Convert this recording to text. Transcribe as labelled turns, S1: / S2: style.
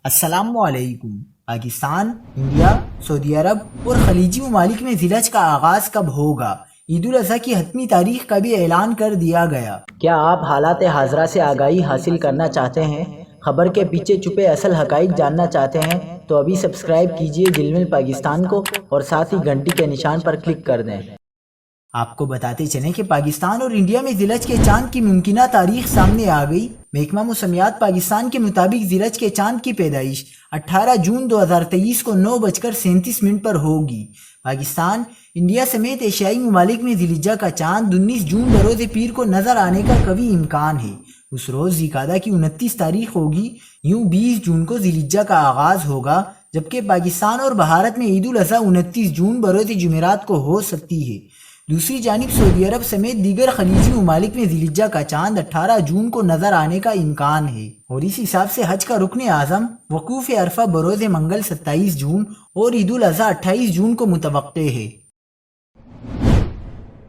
S1: السلام علیکم۔ پاکستان، انڈیا، سعودی عرب اور خلیجی ممالک میں ذی الحج کا آغاز کب ہوگا؟ عید الاضحیٰ کی حتمی تاریخ کا بھی اعلان کر دیا گیا۔
S2: کیا آپ حالات حاضرہ سے آگاہی حاصل کرنا چاہتے ہیں؟ خبر کے پیچھے چھپے اصل حقائق جاننا چاہتے ہیں تو ابھی سبسکرائب کیجئے دل مل پاکستان کو اور ساتھ ہی گھنٹی کے نشان پر کلک کر دیں۔
S1: آپ کو بتاتے چلیں کہ پاکستان اور انڈیا میں ذی الحج کے چاند کی ممکنہ تاریخ سامنے آ گئی۔ محکمہ موسمیات پاکستان کے مطابق ذی الحج کے چاند کی پیدائش 18 جون 2023 کو 9:37 پر ہوگی۔ پاکستان، انڈیا سمیت ایشیائی ممالک میں ذی الحجہ کا چاند 19 جون بروز پیر کو نظر آنے کا قوی امکان ہے۔ اس روز ذی القعدہ کی 29 تاریخ ہوگی۔ یوں 20 جون کو ذی الحجہ کا آغاز ہوگا، جبکہ پاکستان اور بھارت میں عید الاضحیٰ 29 جون بروز جمعرات کو ہو سکتی ہے۔ دوسری جانب سعودی عرب سمیت دیگر خلیجی ممالک میں ذی الحجہ کا چاند 18 جون کو نظر آنے کا امکان ہے، اور اس حساب سے حج کا رکن اعظم وقوف عرفہ بروز منگل 27 جون اور عید الاضحیٰ 28 جون کو متوقع ہے۔